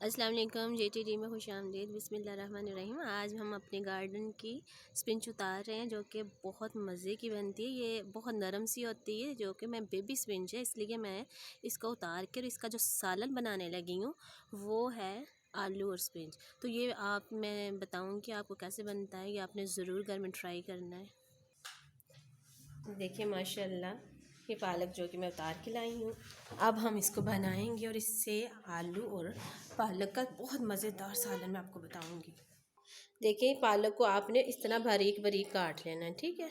अस्सलाम वालेकुम। JTD में खुशामदीद। बिस्मिल्लाहिर्रहमानिर्रहीम। आज हम अपने गार्डन की स्पिंच उतार रहे हैं जो कि बहुत मज़े की बनती है। ये बहुत नरम सी होती है, जो कि मैं बेबी स्पिंच है, इसलिए मैं इसका उतार कर इसका जो सालन बनाने लगी हूँ वो है आलू और स्पिंच। तो ये मैं बताऊँगी आपको कैसे बनता है, ये आपने ज़रूर घर में ट्राई करना है। देखिए माशाल्लाह, ये पालक जो कि मैं उतार के लाई हूँ। अब हम इसको बनाएंगे और इससे आलू और पालक का बहुत मज़ेदार सालन मैं आपको बताऊंगी। देखिए पालक को आपने इस तरह बारीक बारीक काट लेना है, ठीक है।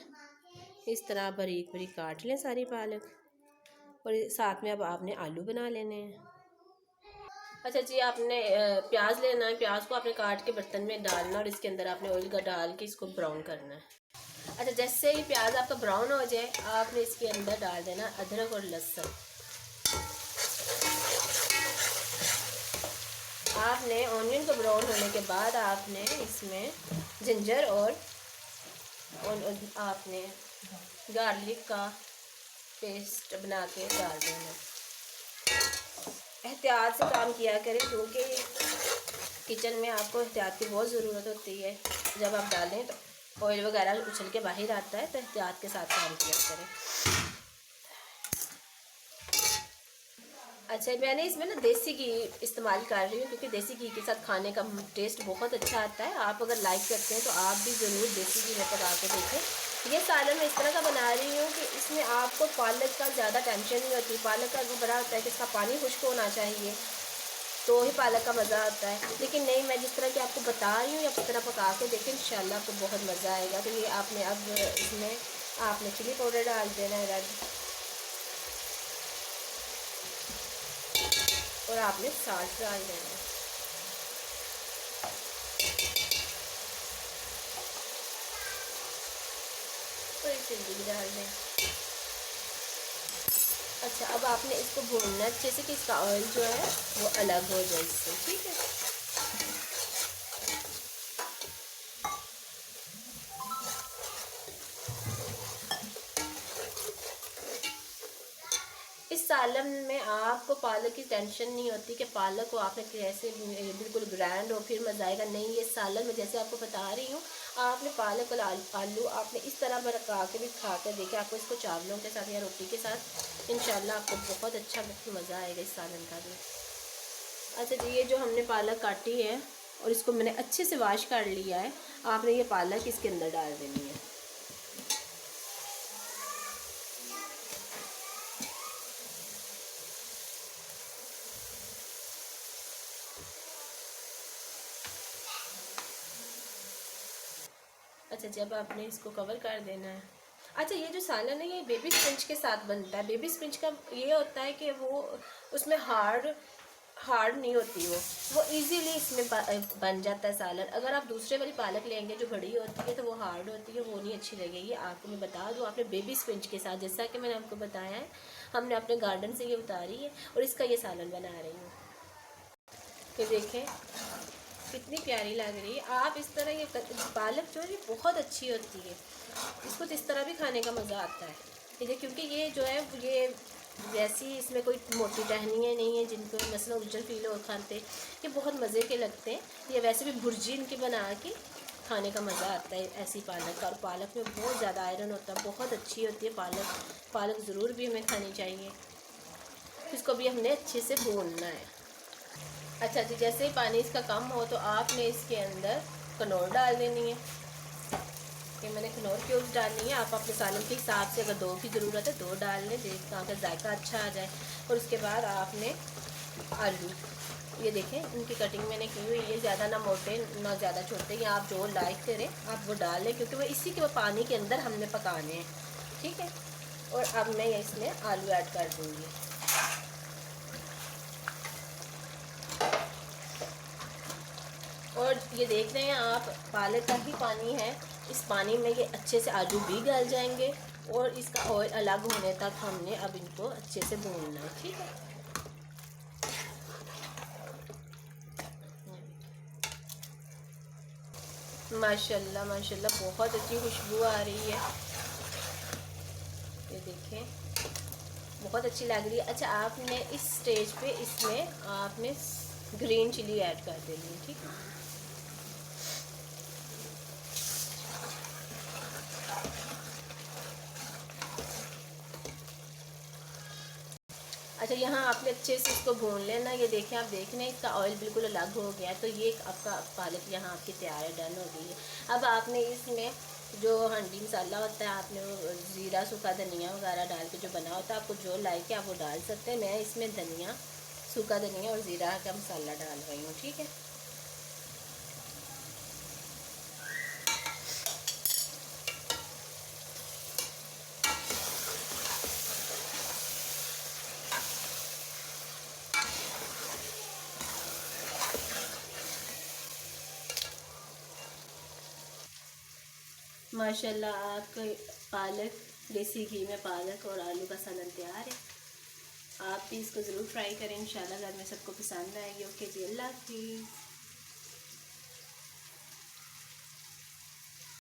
इस तरह बारीक बारीक काट लें सारी पालक, और साथ में अब आपने आलू बना लेने हैं। अच्छा जी, आपने प्याज लेना है। प्याज को आपने काट के बर्तन में डालना और इसके अंदर आपने ऑयल का डाल के इसको ब्राउन करना है। अच्छा, जैसे ही प्याज आपका ब्राउन हो जाए आपने इसके अंदर डाल देना अदरक और लहसुन। आपने ऑनियन को ब्राउन होने के बाद आपने इसमें जिंजर और आपने गार्लिक का पेस्ट बना के डाल देना। एहतियात से काम किया करें क्योंकि किचन में आपको एहतियात की बहुत ज़रूरत होती है। जब आप डालें तो ऑयल वगैरह उछल के बाहर आता है, तो एहतियात के साथ काम किया करें। अच्छा, मैंने इसमें ना देसी घी इस्तेमाल कर रही हूँ क्योंकि देसी घी के साथ खाने का टेस्ट बहुत अच्छा आता है। आप अगर लाइक करते हैं तो आप भी ज़रूर देसी घी में पका के देखें। ये सालन मैं इस तरह का बना रही हूँ कि इसमें आपको पालक का ज़्यादा टेंशन नहीं होती। पालक का वो बड़ा होता है कि इसका पानी खुश्क होना चाहिए तो ही पालक का मज़ा आता है, लेकिन नहीं, मैं जिस तरह की आपको बता रही हूँ इस तरह पका के देखें, इंशाल्लाह आपको बहुत मज़ा आएगा। तो ये आपने अब इसमें आपने चिली पाउडर डाल देना है रेड, और आपने साल्ट डाल देना है। और इसे भी डाल दें। अच्छा, अब आपने इसको भूनना अच्छे से कि इसका ऑयल जो है वो अलग हो जाए इससे, ठीक है। इस सालन में आपको पालक की टेंशन नहीं होती कि पालक को आपने कैसे बिल्कुल ग्रैंड हो फिर मज़ा आएगा। नहीं, ये सालन में जैसे आपको बता रही हूँ, आपने पालक और आलू आपने इस तरह पका के भी खा के देखे। आपको इसको चावलों के साथ या रोटी के साथ इंशाल्लाह आपको बहुत अच्छा मज़ा आएगा इस सालन का भी। अच्छा जी, ये जो हमने पालक काटी है और इसको मैंने अच्छे से वॉश कर लिया है, आपने ये पालक इसके अंदर डाल देनी है। अच्छा, जब आपने इसको कवर कर देना है। अच्छा, ये जो सालन है ये बेबी स्पिंच के साथ बनता है। बेबी स्पिंच का ये होता है कि वो उसमें हार्ड हार्ड नहीं होती, वो इजीली इसमें बन जाता है सालन। अगर आप दूसरे वाली पालक लेंगे जो बड़ी होती है तो वो हार्ड होती है, वो नहीं अच्छी लगेगी। आपको मैं बता दूँ, आपने बेबी स्पिंच के साथ, जैसा कि मैंने आपको बताया है, हमने अपने गार्डन से ये उतारी है और इसका ये सालन बना रही हूँ। ये देखें कितनी प्यारी लग रही है। आप इस तरह ये पालक जो है ये बहुत अच्छी होती है, इसको इस तरह भी खाने का मज़ा आता है, ठीक है। क्योंकि ये जो है ये वैसी इसमें कोई मोटी टहनियाँ नहीं है जिनको मसला उजल फील हो खाते, ये बहुत मज़े के लगते हैं। ये वैसे भी भुर्जी इनकी बना के खाने का मज़ा आता है ऐसी पालक का। और पालक में बहुत ज़्यादा आयरन होता है, बहुत अच्छी होती है पालक। पालक ज़रूर भी हमें खानी चाहिए। इसको भी हमने अच्छे से भूनना है। अच्छा जी, जैसे ही पानी इसका कम हो तो आपने इसके अंदर कनौर डाल देनी है। कि मैंने कनौर क्यूब्स डालनी है। आप अपने सालन के हिसाब से, अगर 2 की ज़रूरत है 2 डाल लें, ताकि जायका अच्छा आ जाए। और उसके बाद आपने आलू, ये देखें इनकी कटिंग मैंने की हुई, ये ज़्यादा ना मोटे ना ज़्यादा छोटे, या आप जो लाइक करें आप वो डाल लें, क्योंकि वो इसी के पानी के अंदर हमने पकाने हैं, ठीक है। और अब मैं इसमें आलू ऐड कर दूँगी। और ये देख रहे हैं आप, पालक का ही पानी है, इस पानी में ये अच्छे से आलू भी गल जाएंगे और इसका ऑयल अलग होने तक हमने अब इनको अच्छे से भूनना है, ठीक है। माशाल्लाह माशाल्लाह बहुत अच्छी खुशबू आ रही है, ये देखें बहुत अच्छी लग रही है। अच्छा, आपने इस स्टेज पे इसमें आपने ग्रीन चिली ऐड कर देनी है, ठीक है। अच्छा, यहाँ आपने अच्छे से इसको भून लेना। ये देखें, आप देख रहे हैं इसका ऑयल बिल्कुल अलग हो गया है। तो ये आपका पालक यहाँ आपकी तैयार है, डन हो गई है। अब आपने इसमें जो हंडी मसाला होता है, आपने वो ज़ीरा, सूखा धनिया वगैरह डाल के जो बना होता है, आपको जो लाइक है आप वो डाल सकते हैं। मैं इसमें धनिया, सूखा धनिया और ज़ीरा का मसाला डाल रही हूँ, ठीक है। माशाल्लाह, आपका पालक, देसी घी में पालक और आलू का सालन तैयार है। आप भी इसको ज़रूर ट्राई करें, इंशाल्लाह घर में सबको पसंद आएगी। ओके जी, अल्लाह हाफिज़।